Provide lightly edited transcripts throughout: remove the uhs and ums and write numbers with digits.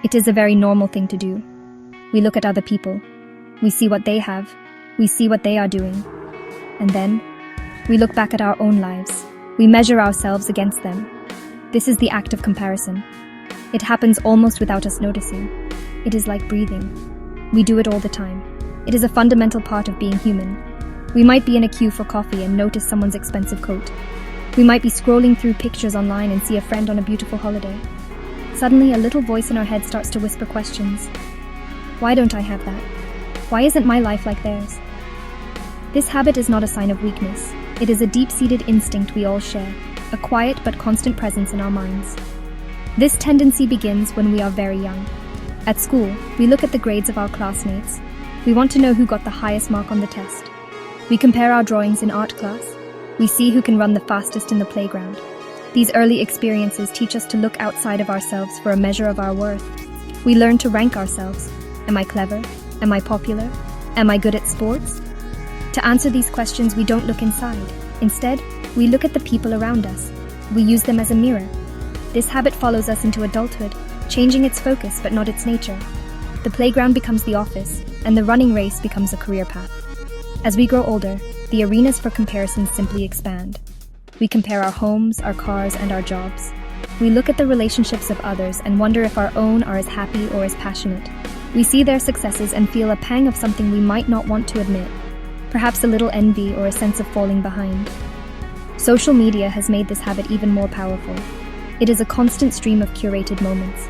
It is a very normal thing to do. We look at other people. We see what they have. We see what they are doing. And then, we look back at our own lives. We measure ourselves against them. This is the act of comparison. It happens almost without us noticing. It is like breathing. We do it all the time. It is a fundamental part of being human. We might be in a queue for coffee and notice someone's expensive coat. We might be scrolling through pictures online and see a friend on a beautiful holiday. Suddenly, a little voice in our head starts to whisper questions. Why don't I have that? Why isn't my life like theirs? This habit is not a sign of weakness. It is a deep-seated instinct we all share, a quiet but constant presence in our minds. This tendency begins when we are very young. At school, we look at the grades of our classmates. We want to know who got the highest mark on the test. We compare our drawings in art class. We see who can run the fastest in the playground. These early experiences teach us to look outside of ourselves for a measure of our worth. We learn to rank ourselves. Am I clever? Am I popular? Am I good at sports? To answer these questions, we don't look inside. Instead, we look at the people around us. We use them as a mirror. This habit follows us into adulthood, changing its focus but not its nature. The playground becomes the office, and the running race becomes a career path. As we grow older, the arenas for comparison simply expand. We compare our homes, our cars, and our jobs. We look at the relationships of others and wonder if our own are as happy or as passionate. We see their successes and feel a pang of something we might not want to admit. Perhaps a little envy or a sense of falling behind. Social media has made this habit even more powerful. It is a constant stream of curated moments.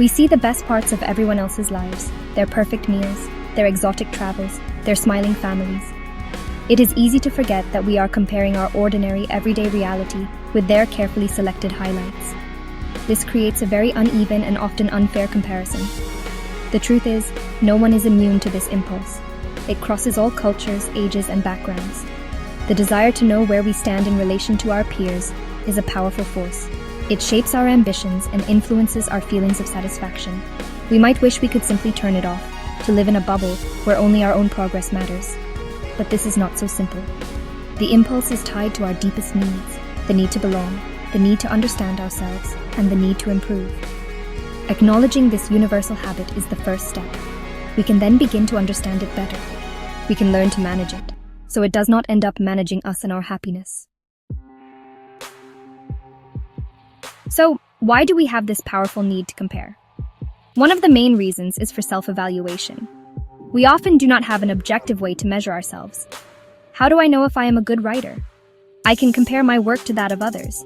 We see the best parts of everyone else's lives, their perfect meals, their exotic travels, their smiling families. It is easy to forget that we are comparing our ordinary, everyday reality with their carefully selected highlights. This creates a very uneven and often unfair comparison. The truth is, no one is immune to this impulse. It crosses all cultures, ages, and backgrounds. The desire to know where we stand in relation to our peers is a powerful force. It shapes our ambitions and influences our feelings of satisfaction. We might wish we could simply turn it off, to live in a bubble where only our own progress matters. But this is not so simple. The impulse is tied to our deepest needs, the need to belong, the need to understand ourselves, and the need to improve. Acknowledging this universal habit is the first step. We can then begin to understand it better. We can learn to manage it, so it does not end up managing us and our happiness. So, why do we have this powerful need to compare? One of the main reasons is for self-evaluation. We often do not have an objective way to measure ourselves. How do I know if I am a good writer? I can compare my work to that of others.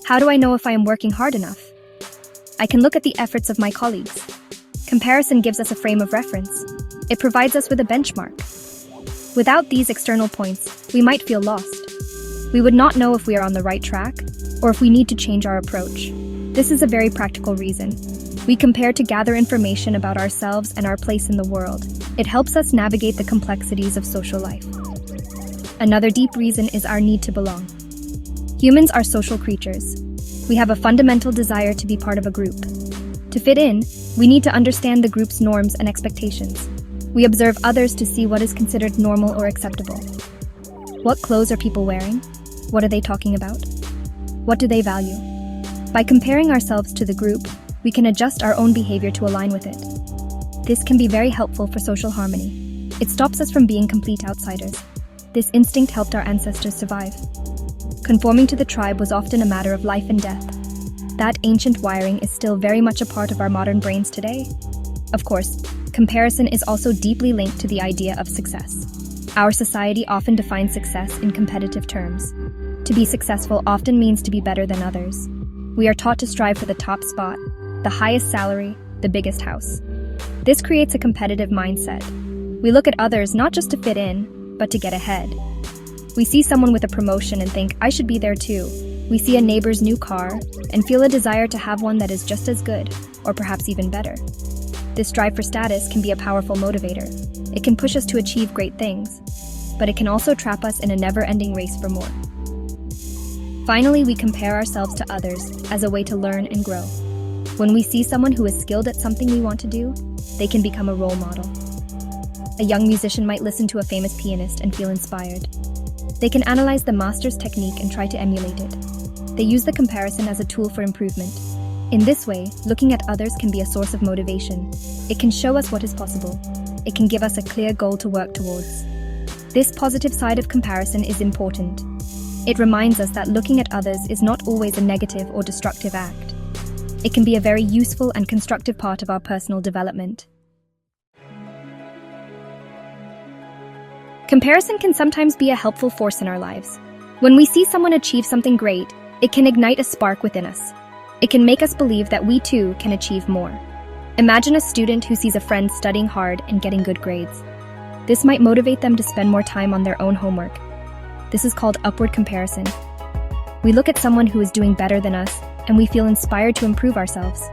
How do I know if I am working hard enough? I can look at the efforts of my colleagues. Comparison gives us a frame of reference. It provides us with a benchmark. Without these external points, we might feel lost. We would not know if we are on the right track or if we need to change our approach. This is a very practical reason. We compare to gather information about ourselves and our place in the world. It helps us navigate the complexities of social life. Another deep reason is our need to belong. Humans are social creatures. We have a fundamental desire to be part of a group. To fit in, we need to understand the group's norms and expectations. We observe others to see what is considered normal or acceptable. What clothes are people wearing? What are they talking about? What do they value? By comparing ourselves to the group, we can adjust our own behavior to align with it. This can be very helpful for social harmony. It stops us from being complete outsiders. This instinct helped our ancestors survive. Conforming to the tribe was often a matter of life and death. That ancient wiring is still very much a part of our modern brains today. Of course, comparison is also deeply linked to the idea of success. Our society often defines success in competitive terms. To be successful often means to be better than others. We are taught to strive for the top spot, the highest salary, the biggest house. This creates a competitive mindset. We look at others not just to fit in, but to get ahead. We see someone with a promotion and think, I should be there too. We see a neighbor's new car and feel a desire to have one that is just as good, or perhaps even better. This drive for status can be a powerful motivator. It can push us to achieve great things, but it can also trap us in a never-ending race for more. Finally, we compare ourselves to others as a way to learn and grow. When we see someone who is skilled at something we want to do, they can become a role model. A young musician might listen to a famous pianist and feel inspired. They can analyze the master's technique and try to emulate it. They use the comparison as a tool for improvement. In this way, looking at others can be a source of motivation. It can show us what is possible. It can give us a clear goal to work towards. This positive side of comparison is important. It reminds us that looking at others is not always a negative or destructive act. It can be a very useful and constructive part of our personal development. Comparison can sometimes be a helpful force in our lives. When we see someone achieve something great, it can ignite a spark within us. It can make us believe that we too can achieve more. Imagine a student who sees a friend studying hard and getting good grades. This might motivate them to spend more time on their own homework. This is called upward comparison. We look at someone who is doing better than us, and we feel inspired to improve ourselves.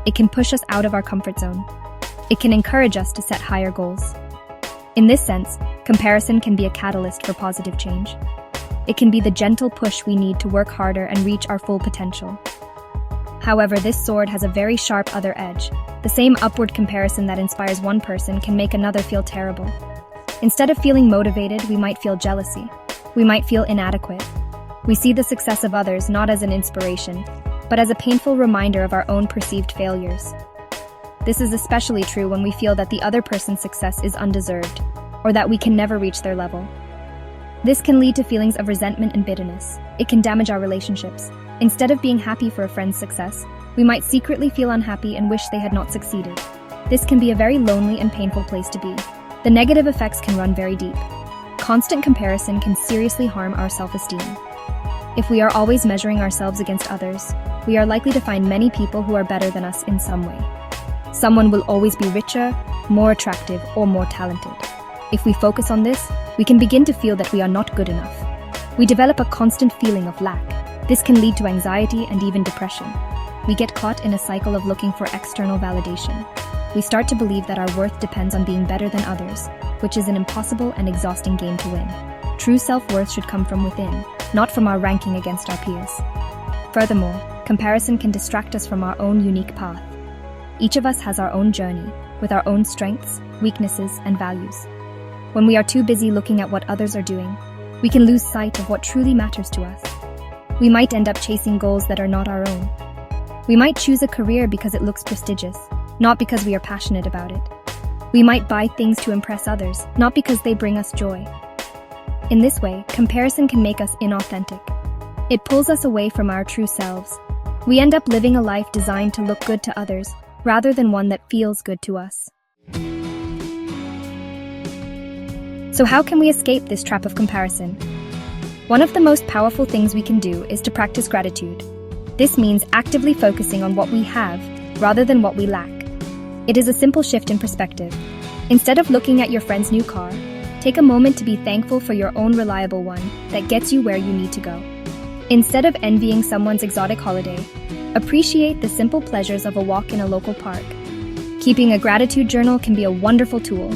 It can push us out of our comfort zone. It can encourage us to set higher goals. In this sense, comparison can be a catalyst for positive change. It can be the gentle push we need to work harder and reach our full potential. However, this sword has a very sharp other edge. The same upward comparison that inspires one person can make another feel terrible. Instead of feeling motivated, we might feel jealousy. We might feel inadequate. We see the success of others not as an inspiration, but as a painful reminder of our own perceived failures. This is especially true when we feel that the other person's success is undeserved, or that we can never reach their level. This can lead to feelings of resentment and bitterness. It can damage our relationships. Instead of being happy for a friend's success, we might secretly feel unhappy and wish they had not succeeded. This can be a very lonely and painful place to be. The negative effects can run very deep. Constant comparison can seriously harm our self-esteem. If we are always measuring ourselves against others, we are likely to find many people who are better than us in some way. Someone will always be richer, more attractive, or more talented. If we focus on this, we can begin to feel that we are not good enough. We develop a constant feeling of lack. This can lead to anxiety and even depression. We get caught in a cycle of looking for external validation. We start to believe that our worth depends on being better than others, which is an impossible and exhausting game to win. True self-worth should come from within, not from our ranking against our peers. Furthermore, comparison can distract us from our own unique path. Each of us has our own journey, with our own strengths, weaknesses, and values. When we are too busy looking at what others are doing, we can lose sight of what truly matters to us. We might end up chasing goals that are not our own. We might choose a career because it looks prestigious, not because we are passionate about it. We might buy things to impress others, not because they bring us joy. In this way, comparison can make us inauthentic. It pulls us away from our true selves. We end up living a life designed to look good to others, rather than one that feels good to us. So how can we escape this trap of comparison? One of the most powerful things we can do is to practice gratitude. This means actively focusing on what we have rather than what we lack. It is a simple shift in perspective. Instead of looking at your friend's new car, take a moment to be thankful for your own reliable one that gets you where you need to go. Instead of envying someone's exotic holiday, appreciate the simple pleasures of a walk in a local park. Keeping a gratitude journal can be a wonderful tool.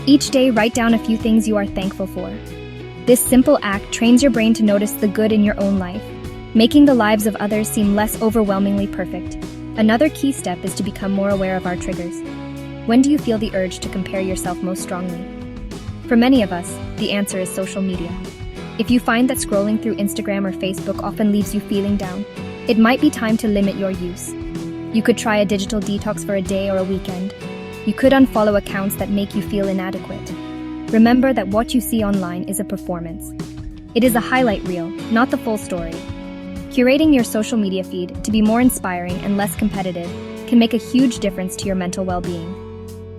Each day, write down a few things you are thankful for. This simple act trains your brain to notice the good in your own life, making the lives of others seem less overwhelmingly perfect. Another key step is to become more aware of our triggers. When do you feel the urge to compare yourself most strongly? For many of us, the answer is social media. If you find that scrolling through Instagram or Facebook often leaves you feeling down, it might be time to limit your use. You could try a digital detox for a day or a weekend. You could unfollow accounts that make you feel inadequate. Remember that what you see online is a performance. It is a highlight reel, not the full story. Curating your social media feed to be more inspiring and less competitive can make a huge difference to your mental well-being.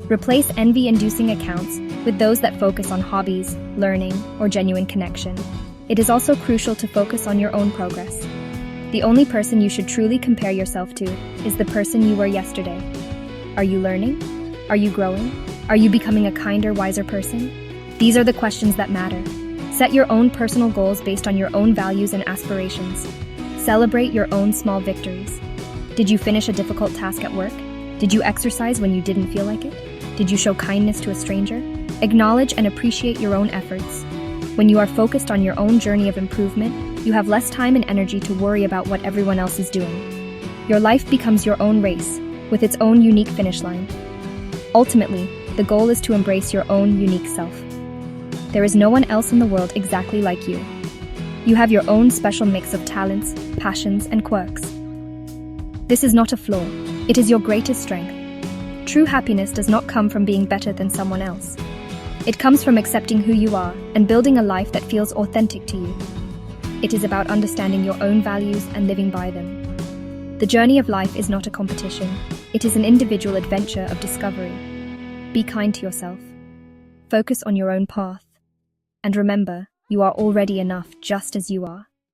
Replace envy-inducing accounts with those that focus on hobbies, learning, or genuine connection. It is also crucial to focus on your own progress. The only person you should truly compare yourself to is the person you were yesterday. Are you learning? Are you growing? Are you becoming a kinder, wiser person? These are the questions that matter. Set your own personal goals based on your own values and aspirations. Celebrate your own small victories. Did you finish a difficult task at work? Did you exercise when you didn't feel like it? Did you show kindness to a stranger? Acknowledge and appreciate your own efforts. When you are focused on your own journey of improvement, you have less time and energy to worry about what everyone else is doing. Your life becomes your own race, with its own unique finish line. Ultimately, the goal is to embrace your own unique self. There is no one else in the world exactly like you. You have your own special mix of talents, passions, and quirks. This is not a flaw. It is your greatest strength. True happiness does not come from being better than someone else. It comes from accepting who you are and building a life that feels authentic to you. It is about understanding your own values and living by them. The journey of life is not a competition. It is an individual adventure of discovery. Be kind to yourself. Focus on your own path. And remember, you are already enough just as you are.